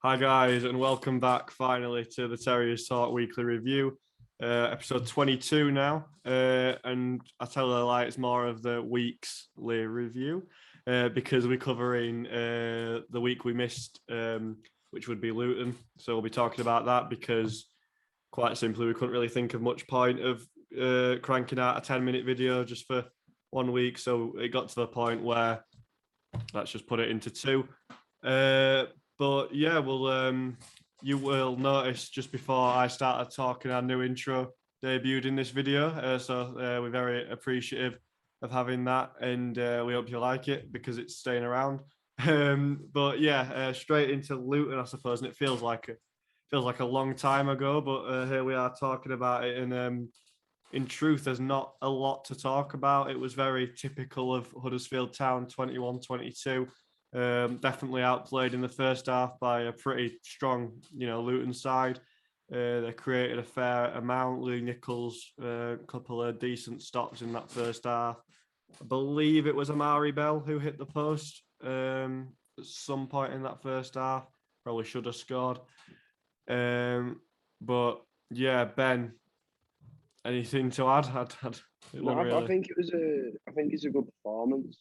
Hi guys, and welcome back finally to the Terriers Talk Weekly Review, episode 22 now. And I tell a lie, it's more of the weekly review because we're covering the week we missed, which would be Luton. So we'll be talking about that because, quite simply, we couldn't really think of much point of cranking out a 10-minute video just for 1 week. So it got to the point where let's just put it into two. But yeah, you will notice just before I started talking, our new intro debuted in this video. So we're very appreciative of having that, and we hope you like it because it's staying around. But yeah, straight into Luton, I suppose, and it feels like a long time ago, but here we are talking about it. And in truth, there's not a lot to talk about. It was very typical of Huddersfield Town 21-22. Definitely outplayed in the first half by a pretty strong, Luton side. They created a fair amount. Lee Nichols, a couple of decent stops in that first half. I believe it was Amari Bell who hit the post at some point in that first half. Probably should have scored. But yeah, Ben, anything to add? I think it's a good performance.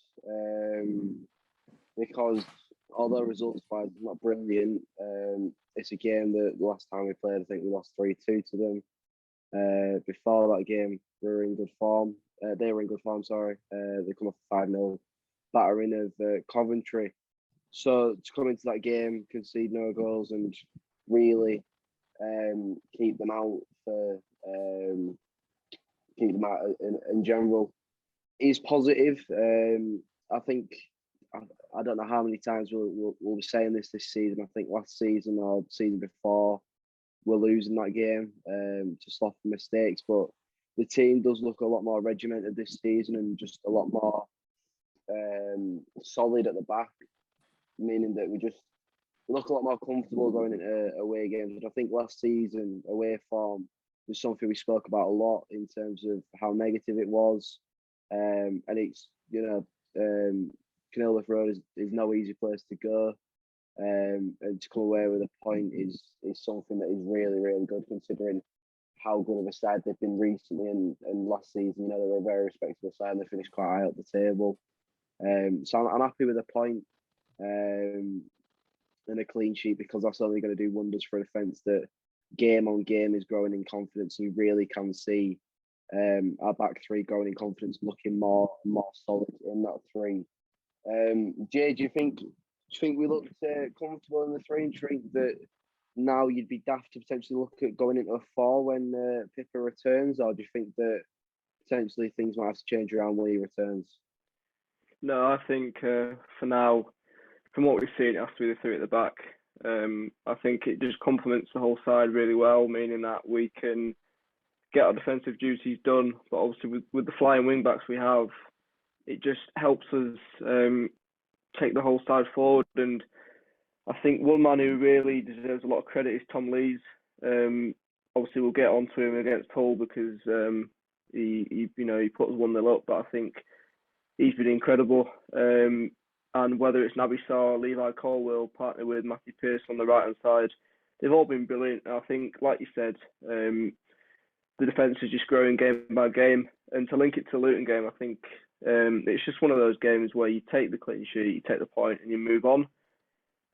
Because although results wise not brilliant, it's a game that the last time we played, I think we lost 3-2 to them. Before that game, we were in good form. They were in good form. Sorry, they come off a 5-0 battering of Coventry. So to come into that game, concede no goals, and really keep them out in general is positive. I think. I don't know how many times we'll be saying this season. I think last season or the season before, we're losing that game to sloppy mistakes. But the team does look a lot more regimented this season and just a lot more solid at the back, meaning that we look a lot more comfortable going into away games. And I think last season, away form was something we spoke about a lot in terms of how negative it was. And it's, Kenilworth Road is no easy place to go, and to come away with a point is something that is really, really good considering how good of a side they've been recently. And last season, they were a very respectable side and they finished quite high up the table. So I'm happy with a point and a clean sheet because that's only going to do wonders for a defence that game on game is growing in confidence. You really can see our back three growing in confidence, looking more solid in that three. Jay, do you think we looked comfortable in the three, and think that now you'd be daft to potentially look at going into a four when Pippa returns, or do you think that potentially things might have to change around when he returns? No, I think for now, from what we've seen, it has to be the three at the back. I think it just complements the whole side really well, meaning that we can get our defensive duties done, but obviously with the flying wing backs we have, it just helps us take the whole side forward. And I think one man who really deserves a lot of credit is Tom Lees. Obviously, we'll get onto him against Hull because he put us 1-0 up, but I think he's been incredible. And whether it's Naby Sarr, Levi Colwell, partnered with Matthew Pearce on the right hand side, they've all been brilliant. And I think, like you said, the defence is just growing game by game. And to link it to the Luton game, I think it's just one of those games where you take the clean sheet, you take the point, and you move on.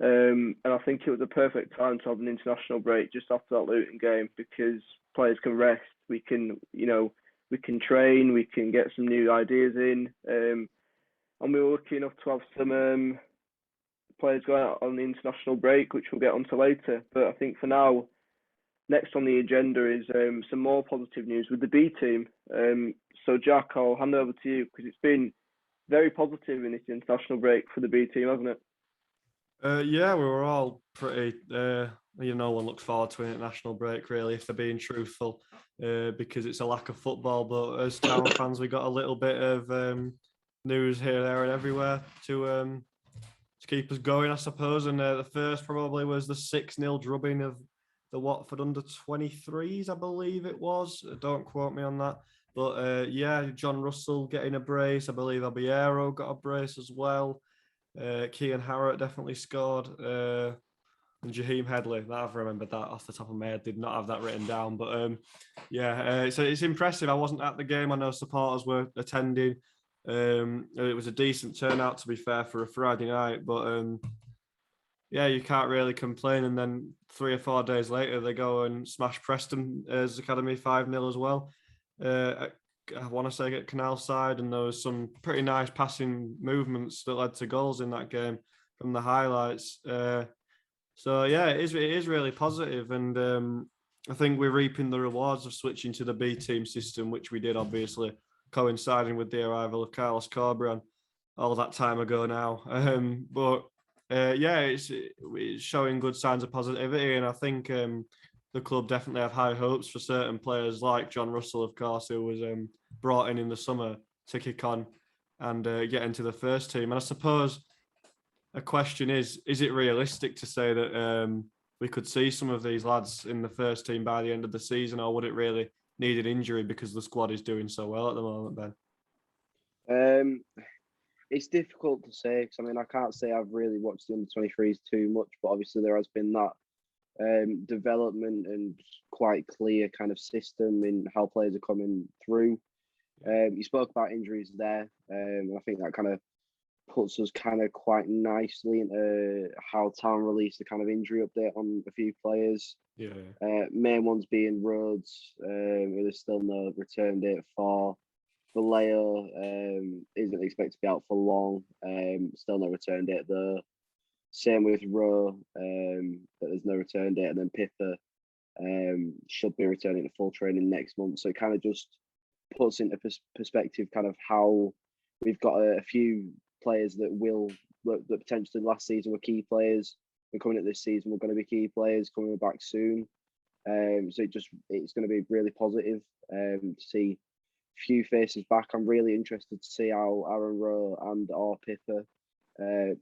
And I think it was a perfect time to have an international break just after that Luton game because players can rest. We can train, we can get some new ideas in. And we were lucky enough to have some players going out on the international break, which we'll get onto later. But I think for now, next on the agenda is some more positive news with the B team. So Jack, I'll hand over to you because it's been very positive in this international break for the B team, hasn't it? Yeah, we were all pretty. No one looks forward to an international break, really, if they're being truthful, because it's a lack of football. But as Town fans, we got a little bit of news here, there, and everywhere to keep us going, I suppose. And the first probably was the 6-0 drubbing of the Watford under-23s, I believe it was. Don't quote me on that. But John Russell getting a brace. I believe Albiero got a brace as well. Kean Harrott definitely scored. and Jaheim Headley. I've remembered that off the top of my head. Did not have that written down, but so it's impressive. I wasn't at the game. I know supporters were attending. It was a decent turnout, to be fair, for a Friday night, but you can't really complain. And then 3 or 4 days later, they go and smash Preston's Academy 5-0 as well. I want to say at Canal Side, and there was some pretty nice passing movements that led to goals in that game from the highlights. It is really positive, and I think we're reaping the rewards of switching to the B team system, which we did obviously coinciding with the arrival of Carlos Corberán all that time ago now. It's showing good signs of positivity, and I think the club definitely have high hopes for certain players like John Russell, of course, who was brought in the summer to kick on and get into the first team. And I suppose a question is it realistic to say that we could see some of these lads in the first team by the end of the season, or would it really need an injury because the squad is doing so well at the moment, Ben? It's difficult to say, because I mean, I can't say I've really watched the under-23s too much, but obviously there has been that development and quite clear kind of system in how players are coming through. You spoke about injuries there, and I think that kind of puts us kind of quite nicely into how Town released the kind of injury update on a few players. Main ones being Rhodes, who there's still no return date for. Vallejo isn't expected to be out for long. Still no return date though. Same with Rowe, but there's no return date. And then Pippa should be returning to full training next month. So it kind of just puts into perspective kind of how we've got a few players that potentially last season were key players. We're coming at this season, we're going to be key players coming back soon. So it's going to be really positive to see few faces back. I'm really interested to see how Aaron Rowe and or Pippa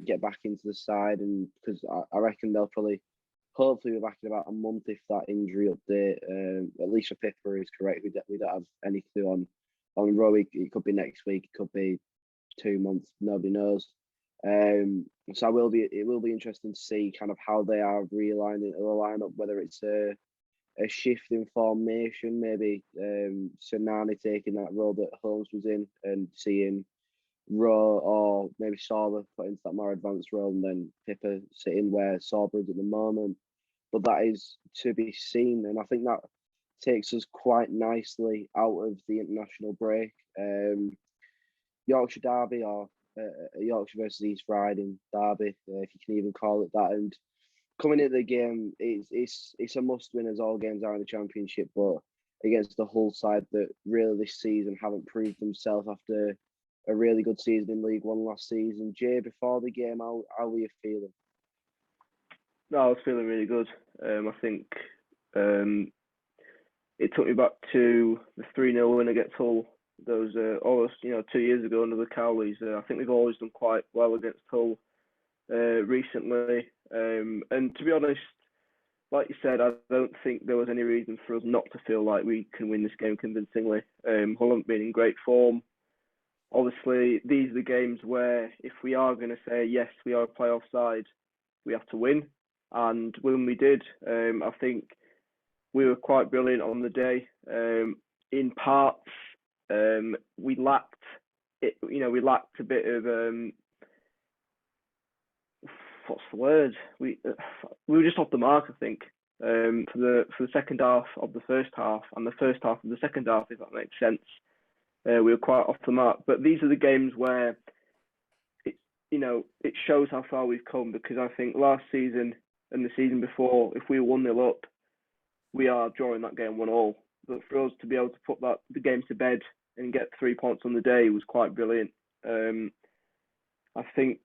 get back into the side, and because I reckon they'll hopefully be back in about a month if that injury update, at least for Pippa, is correct. We don't have any clue on Rowe. It could be next week, it could be 2 months, nobody knows. So it will be interesting to see kind of how they are realigning the lineup, whether it's a shift in formation, maybe Sinani taking that role that Holmes was in, and seeing Rowe or maybe Sorba put into that more advanced role, and then Pippa sitting where Sorba is at the moment. But that is to be seen, and I think that takes us quite nicely out of the international break. Yorkshire Derby, or Yorkshire versus East Riding Derby, if you can even call it that. And coming into the game, it's a must-win, as all games are in the Championship, but against the Hull side that really this season haven't proved themselves after a really good season in League One last season. Jay, before the game, how were you feeling? No, I was feeling really good. I think it took me back to the 3-0 win against Hull. Those almost 2 years ago under the Cowleys. I think we've always done quite well against Hull recently. And to be honest, like you said, I don't think there was any reason for us not to feel like we can win this game convincingly. Hull haven't been in great form. Obviously, these are the games where if we are going to say, yes, we are a playoff side, we have to win. And when we did, I think we were quite brilliant on the day. In parts, we lacked it. We lacked a bit of what's the word? We were just off the mark, I think, for the second half of the first half and the first half of the second half, if that makes sense. We were quite off the mark. But these are the games where it shows how far we've come, because I think last season and the season before, if we were 1-0 up, we are drawing that game 1-1. But for us to be able to put the game to bed and get 3 points on the day was quite brilliant. I think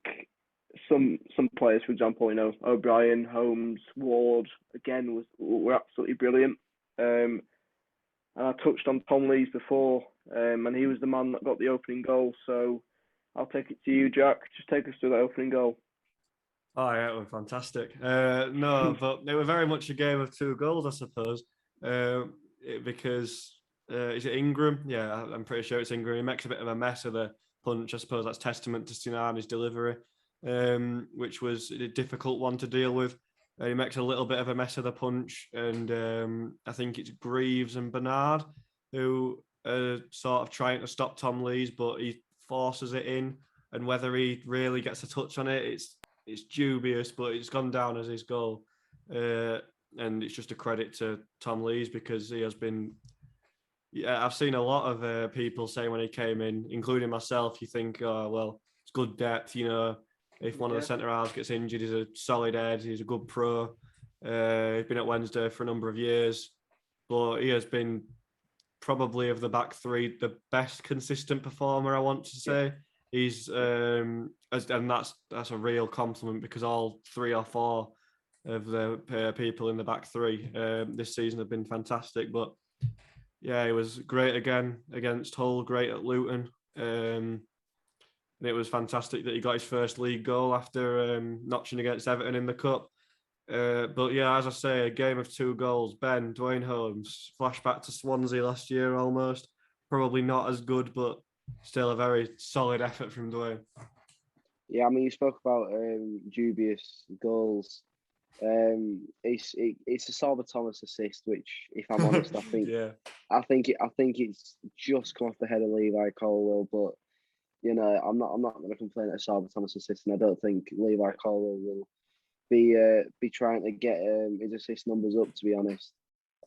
some players, for example, O'Brien, Holmes, Ward, again were absolutely brilliant. And I touched on Tom Lees before, and he was the man that got the opening goal. So I'll take it to you, Jack. Just take us to that opening goal. Oh yeah, it was fantastic. No, but it was very much a game of 2 goals, I suppose. Because is it Ingram? Yeah, I'm pretty sure it's Ingram. He makes a bit of a mess of the punch. I suppose that's testament to Sinani's delivery, which was a difficult one to deal with. He makes a little bit of a mess of the punch, and I think it's Greaves and Bernard who are sort of trying to stop Tom Lees, but he forces it in, and whether he really gets a touch on it, it's dubious, but it's gone down as his goal. And it's just a credit to Tom Lees because he has been. Yeah, I've seen a lot of people say when he came in, including myself, you think, oh, well, it's good depth, if one of the centre halves gets injured, he's a solid head, he's a good pro. He's been at Wednesday for a number of years, but he has been probably of the back three, the best consistent performer, I want to say. He's and that's a real compliment because all 3 or 4 of the people in the back three this season have been fantastic. But yeah, he was great again against Hull, great at Luton. And it was fantastic that he got his first league goal after notching against Everton in the Cup. But yeah, as I say, a game of 2 goals. Ben, Dwayne Holmes, flashback to Swansea last year almost. Probably not as good, but still a very solid effort from Dwayne. Yeah, I mean, you spoke about dubious goals. It's a Salva Thomas assist, which, if I'm honest, I think I think it's just come off the head of Levi Colwill, but I'm not going to complain at a Salva Thomas assist, and I don't think Levi Colwill will be trying to get his assist numbers up, to be honest.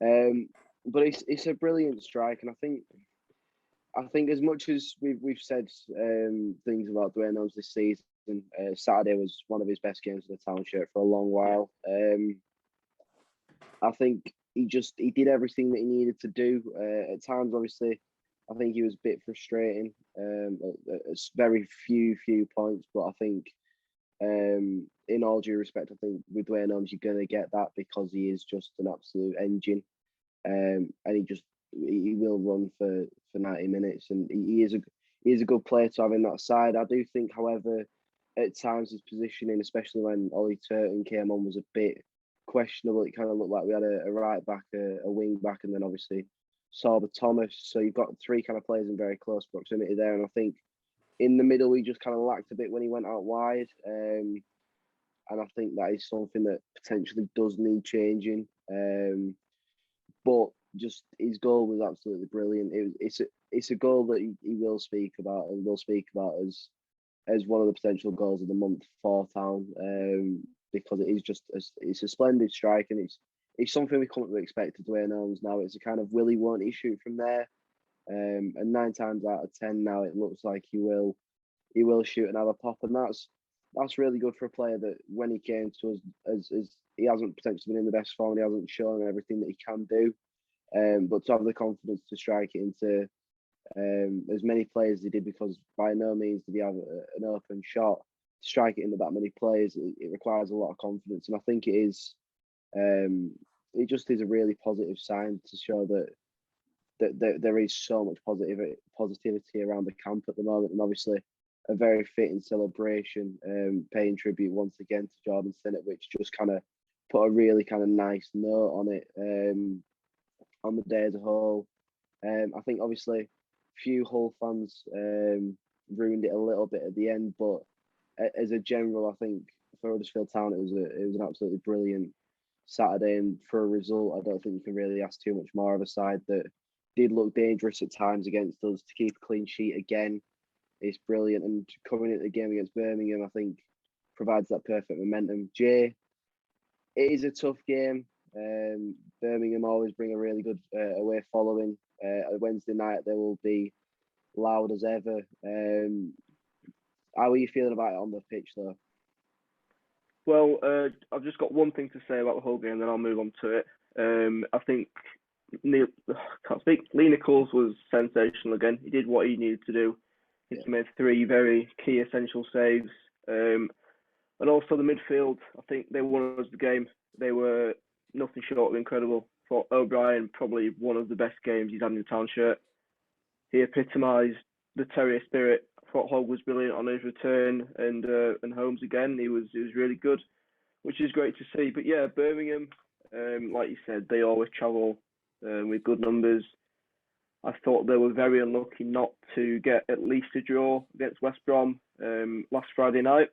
But it's a brilliant strike, and I think as much as we've said things about Dwayne Holmes this season, Saturday was one of his best games in the Town shirt for a long while. I think he did everything that he needed to do. At times, obviously, I think he was a bit frustrating. At very few points, but I think in all due respect, I think with Dwayne Holmes, you're going to get that because he is just an absolute engine, and he will run for 90 minutes, and he is a good player to have in that side. I do think, however, at times his positioning, especially when Ollie Turton came on, was a bit questionable. It kind of looked like we had a right back, a wing back, and then obviously Salva Thomas. So you've got 3 kind of players in very close proximity there, and I think in the middle he just kind of lacked a bit when he went out wide, and I think that is something that potentially does need changing. But just his goal was absolutely brilliant. It's a goal that he will speak about, and will speak about as one of the potential goals of the month for Town, because it is it's a splendid strike, and it's something we come to expect of Dwayne Holmes now. It's a kind of will he, won't he shoot from there, and 9 times out of 10 now it looks like he will shoot and have a pop, and that's really good for a player that when he came to us as he hasn't potentially been in the best form, he hasn't shown everything that he can do, but to have the confidence to strike it into as many players as he did, because by no means did he have an open shot. To strike it into that many players, it requires a lot of confidence, and I think it is. It just is a really positive sign to show that there is so much positivity around the camp at the moment, and obviously a very fitting celebration, paying tribute once again to Jordan Sinnott, which just kind of put a really kind of nice note on it, on the day as a whole. I think obviously few Hull fans ruined it a little bit at the end, but as a general, I think for Huddersfield Town it was an absolutely brilliant Saturday, and for a result, I don't think you can really ask too much more of a side that did look dangerous at times against us. To keep a clean sheet again, it's brilliant, and coming into the game against Birmingham, I think provides that perfect momentum. Jay, it is a tough game. Birmingham always bring a really good away following. Wednesday night they will be loud as ever. How are you feeling about it on the pitch, though? Well, I've just got one thing to say about the whole game, then I'll move on to it. I think Lee Nichols was sensational again. He did what he needed to do. He made 3 very key essential saves. And also the midfield, I think they won us the game. They were nothing short of incredible. For O'Brien, probably one of the best games he's had in the Town shirt. He epitomised the Terrier spirit. I thought Hogg was brilliant on his return, and Holmes again. He was really good, which is great to see. But yeah, Birmingham, like you said, they always travel with good numbers. I thought they were very unlucky not to get at least a draw against West Brom last Friday night.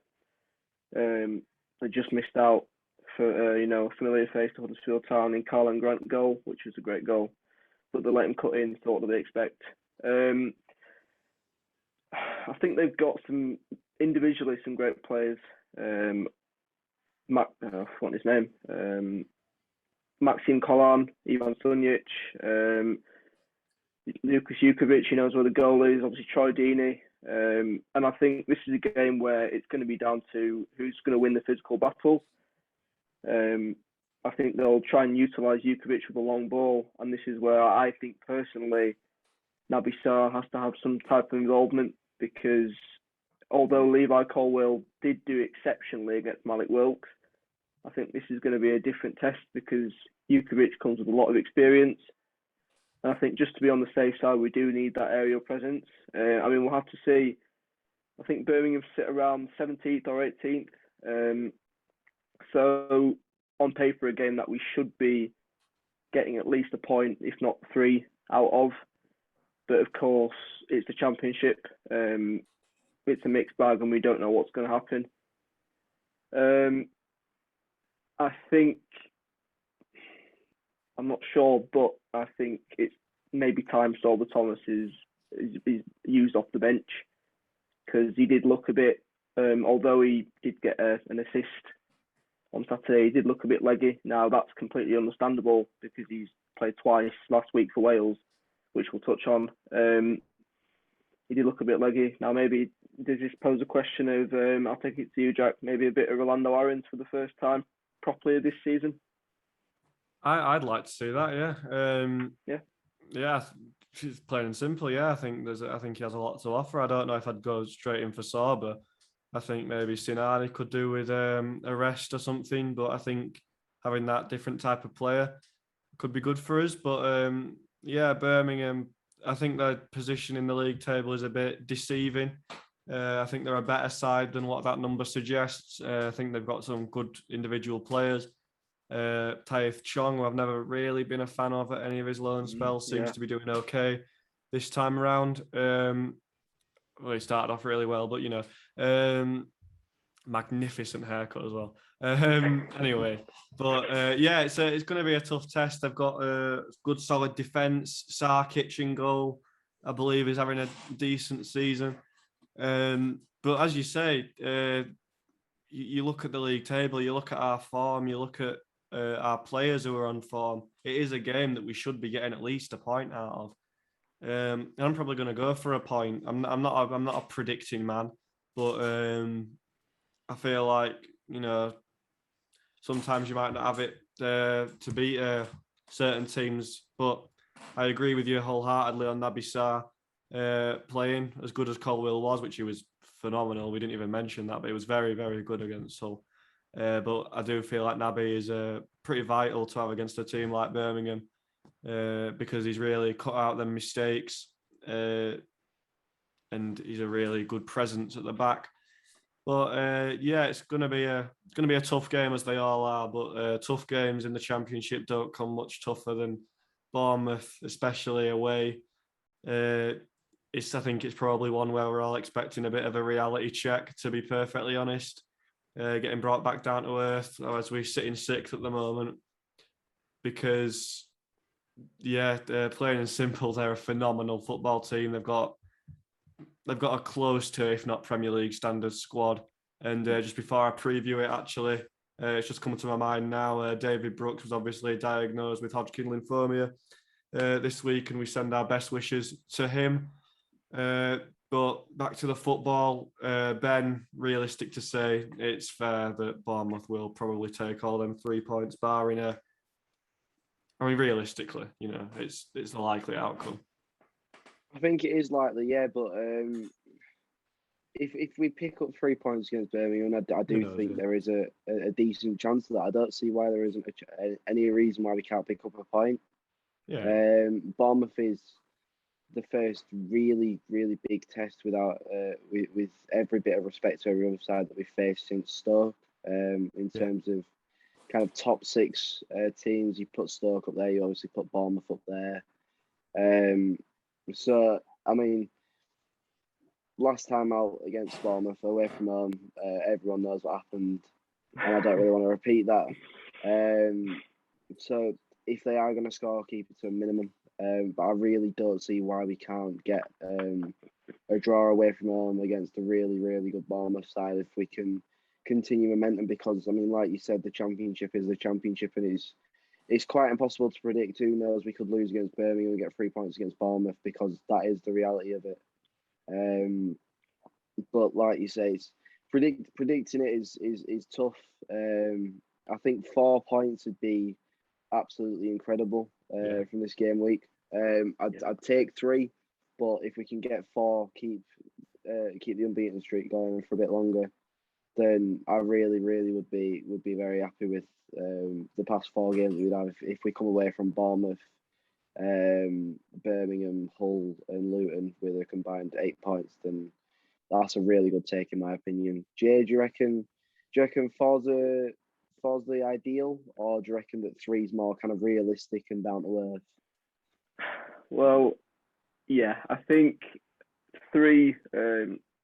They just missed out for a familiar face to Huddersfield Town in Carl and Grant goal, which was a great goal. But they let him cut in, so what do they expect? I think they've got individually some great players. What's his name? Maxim Kolan, Ivan Sunjic, Lukas Jukovic, he knows where the goal is, obviously Troy Deeney. And I think this is a game where it's going to be down to who's going to win the physical battle. I think they'll try and utilise Jukovic with a long ball, and this is where I think personally Naby Sarr has to have some type of involvement, because although Levi Colwill did do exceptionally against Malik Wilks, I think this is going to be a different test because Jukovic comes with a lot of experience. And I think just to be on the safe side, we do need that aerial presence. We'll have to see. I think Birmingham sit around 17th or 18th. So on paper, a game that we should be getting at least a point, if not 3 out of. But of course, it's the Championship. It's a mixed bag and we don't know what's going to happen. I think, I'm not sure, but I think it's maybe time Stolber Thomas is used off the bench, because he did look a bit, although he did get an assist on Saturday, he did look a bit leggy. Now that's completely understandable because he's played twice last week for Wales, which we'll touch on. He did look a bit leggy. Now maybe does this pose a question of, I'll take it to you, Jack, maybe a bit of Orlando Aarons for the first time properly this season? I'd like to see that, yeah. Yeah, plain and simple, yeah. I think he has a lot to offer. I don't know if I'd go straight in for Sorba. I think maybe Sinani could do with a rest or something, but I think having that different type of player could be good for us. But Birmingham, I think their position in the league table is a bit deceiving. I think they're a better side than what that number suggests. I think they've got some good individual players. Taith Chong, who I've never really been a fan of at any of his loan spells, seems to be doing okay this time around. Well, he started off really well, but magnificent haircut as well. Anyway, but it's going to be a tough test. They've got a good solid defence. Sarkic in goal, I believe, is having a decent season. But as you say, you look at the league table, you look at our form, you look at our players who are on form. It is a game that we should be getting at least a point out of. And I'm probably going to go for a point. I'm not a predicting man, but I feel like sometimes you might not have it to beat certain teams. But I agree with you wholeheartedly on Naby Sarr playing as good as Colwill was, which he was phenomenal. We didn't even mention that, but he was very, very good against Hull. But I do feel like Naby is pretty vital to have against a team like Birmingham. Because he's really cut out them mistakes, and he's a really good presence at the back. But it's going to be a tough game, as they all are. But tough games in the Championship don't come much tougher than Bournemouth, especially away. I think it's probably one where we're all expecting a bit of a reality check, to be perfectly honest. Getting brought back down to earth as we sit in 6th at the moment, because plain and simple, they're a phenomenal football team. They've got a close to, if not Premier League standard squad. And just before I preview it, actually, it's just coming to my mind now. David Brooks was obviously diagnosed with Hodgkin lymphoma this week, and we send our best wishes to him. But back to the football, Ben, realistic to say it's fair that Bournemouth will probably take all them 3 points, barring realistically, it's the likely outcome. I think it is likely, yeah, but if we pick up 3 points against Birmingham, I do think there is a decent chance of that. I don't see why there isn't any reason why we can't pick up a point. Yeah. Bournemouth is the first really, really big test with every bit of respect to every other side that we've faced since Stoke. In terms of kind of top 6 teams, you put Stoke up there, you obviously put Bournemouth up there. Last time out against Bournemouth, away from home, everyone knows what happened. and I don't really want to repeat that. So if they are going to score, keep it to a minimum. But I really don't see why we can't get a draw away from home against a really, really good Bournemouth side if we can continue momentum. Because I mean, like you said, the championship is the championship, and it's quite impossible to predict. Who knows? We could lose against Birmingham and get 3 points against Bournemouth, because that is the reality of it. But like you say, predicting it is tough. I think 4 points would be absolutely incredible from this game week. I'd take 3, but if we can get 4, keep the unbeaten streak going for a bit longer, then I really would be very happy with the past 4 games we'd have. If we come away from Bournemouth, Birmingham, Hull, and Luton with a combined 8 points, then that's a really good take in my opinion. Jay, do you reckon 4's the ideal, or do you reckon that 3's more kind of realistic and down to earth? Well, yeah, I think 3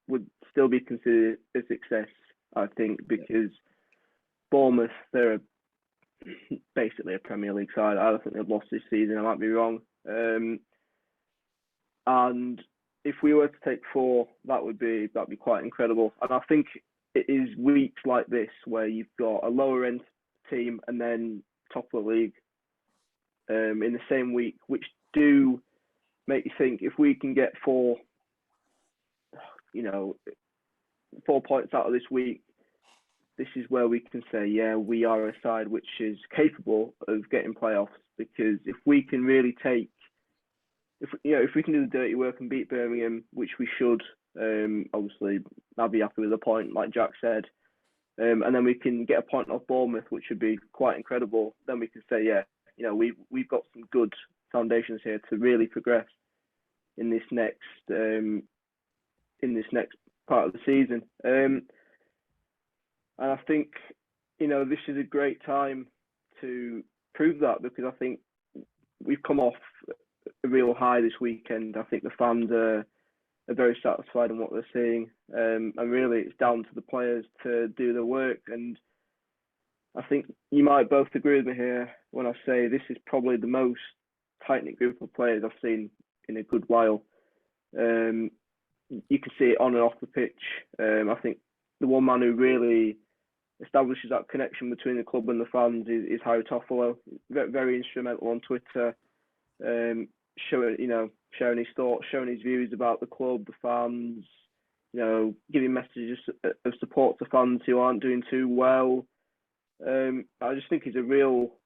would still be considered a success, I think, because Bournemouth, they're basically a Premier League side. I don't think they've lost this season. I might be wrong. And if we were to take 4, that'd be quite incredible. And I think it is weeks like this where you've got a lower end team and then top of the league in the same week, which do make you think, if we can get 4 points out of this week, this is where we can say, yeah, we are a side which is capable of getting playoffs. Because if we can really if we can do the dirty work and beat Birmingham, which we should, obviously I'll be happy with a point, like Jack said, and then we can get a point off Bournemouth, which would be quite incredible. Then we can say, yeah, we've got some good foundations here to really progress in this next part of the season. And I think this is a great time to prove that, because I think we've come off a real high this weekend. I think the fans are very satisfied in what they're seeing, and really it's down to the players to do the work. And I think you might both agree with me here when I say this is probably the most tight-knit group of players I've seen in a good while. You can see it on and off the pitch. I think the one man who really establishes that connection between the club and the fans is Harry Toffolo. Very, very instrumental on Twitter, sharing his thoughts, showing his views about the club, the fans, giving messages of support to fans who aren't doing too well. I just think he's a real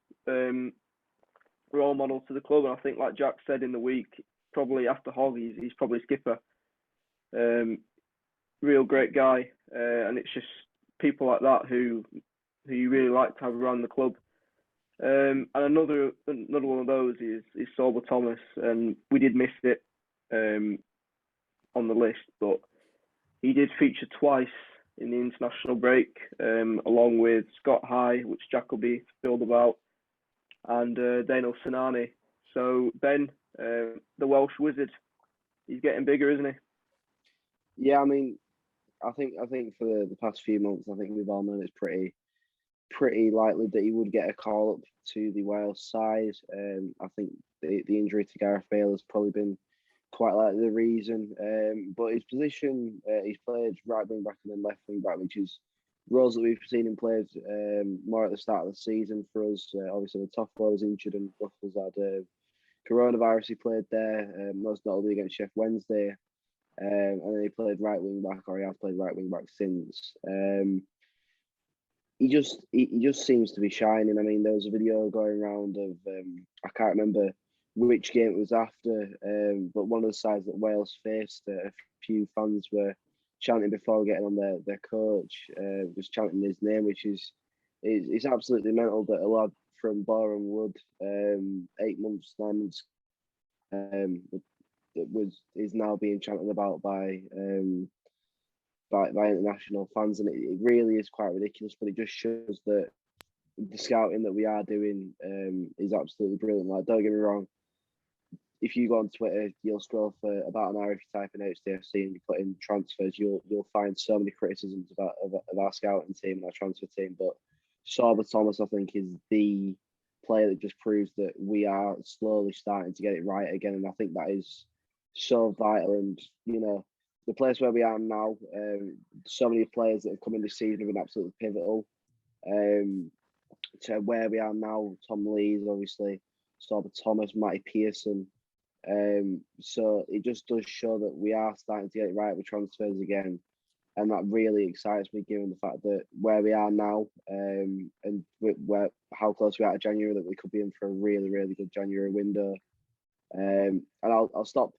role model to the club, and I think, like Jack said in the week, probably after Hogg, he's probably skipper. Real great guy, and it's just people like that who you really like to have around the club. And another one of those is Sorba Thomas, and we did miss it on the list, but he did feature twice in the international break, along with Scott High, which Jack will be thrilled about, and Daniel Sinani. So Ben, the Welsh wizard, he's getting bigger, isn't he? Yeah, I mean, I think for the past few months, I think we've all known it's pretty likely that he would get a call up to the Wales side. I think the injury to Gareth Bale has probably been quite likely the reason. But his position, he's played right wing back and then left wing back, which is roles that we've seen him play more at the start of the season for us. Obviously, the Toffolo was injured and Ruffles had coronavirus. He played there, most notably against Sheffield Wednesday. And then he played right wing back, or he has played right wing back since. He just seems to be shining. I mean, there was a video going around of I can't remember which game it was after, but one of the sides that Wales faced, a few fans were chanting before getting on their coach, just chanting his name, which is absolutely mental that a lad from Boreham Wood, 8 months, 9 months, is now being chanted about by international fans, and it really is quite ridiculous. But it just shows that the scouting that we are doing is absolutely brilliant. Like, don't get me wrong, if you go on Twitter, you'll scroll for about an hour if you type in HDFC and you put in transfers, you'll find so many criticisms about of our scouting team and our transfer team. But Sorba Thomas, I think, is the player that just proves that we are slowly starting to get it right again, and I think that is so vital. And the place where we are now, so many players that have come in this season have been absolutely pivotal to where we are now. Tom Lees, obviously, Sorba Thomas, Matty Pearson. So it just does show that we are starting to get it right with transfers again, and that really excites me, given the fact that where we are now, and how close we are to January, that we could be in for a really, really good January window. And I'll stop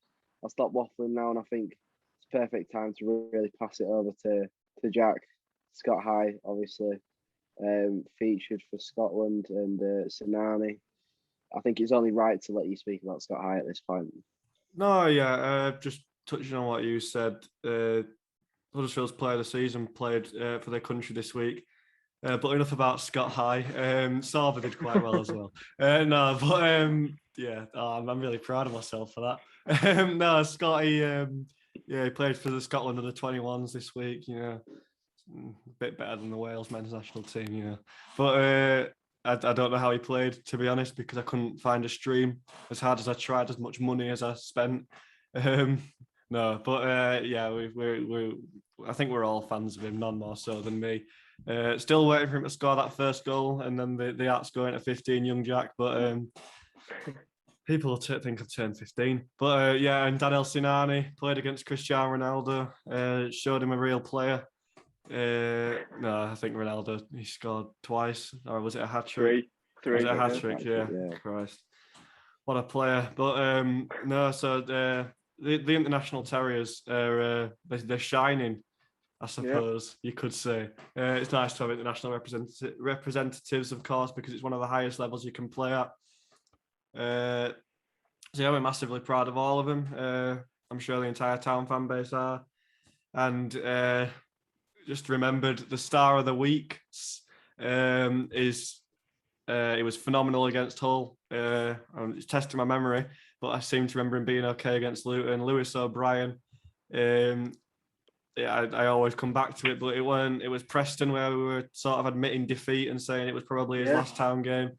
waffling now, and I think it's perfect time to really pass it over to Jack. Scott High, obviously, featured for Scotland, and Sinani. I think it's only right to let you speak about Scott High at this point. No, yeah, just touching on what you said. Huddersfield's player of the season played for their country this week. But enough about Scott High. Sarva did quite well as well. I'm really proud of myself for that. Scotty, he played for the Scotland under 21s this week. A bit better than the Wales men's national team. But I don't know how he played, to be honest, because I couldn't find a stream. As hard as I tried, as much money as I spent. I think we're all fans of him, none more so than me. Still waiting for him to score that first goal, and then the art's going to 15, young Jack. But people think I've turned 15. But and Daniel Sinani played against Cristiano Ronaldo, showed him a real player. I think Ronaldo, he scored twice, or was it a hat trick? Three. Was it a hat trick? Yeah. Christ, what a player! But the international Terriers are they're shining, I suppose you could say. It's nice to have international representatives, of course, because it's one of the highest levels you can play at. We're massively proud of all of them. I'm sure the entire town fan base are, and just remembered the star of the week it was phenomenal against Hull. It's testing my memory, but I seem to remember him being okay against Luton. Lewis O'Brien. I always come back to it, but it was Preston where we were sort of admitting defeat and saying it was probably his last town game,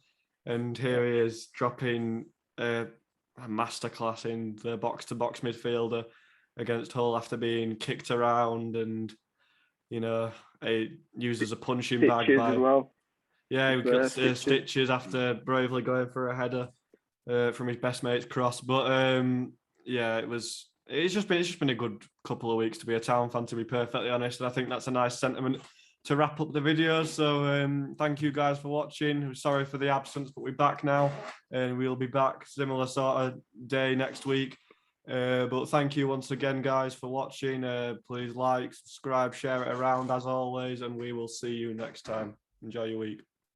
and here he is dropping a masterclass in the box-to-box midfielder against Hull after being kicked around and used as a punching bag by. As well. Yeah, we got stitches after bravely going for a header from his best mate's cross. But it's just been a good couple of weeks to be a town fan, to be perfectly honest. And I think that's a nice sentiment to wrap up the video. So thank you guys for watching. Sorry for the absence, but we're back now, and we'll be back similar sort of day next week. But thank you once again, guys, for watching. Please like, subscribe, share it around as always, and we will see you next time. Enjoy your week.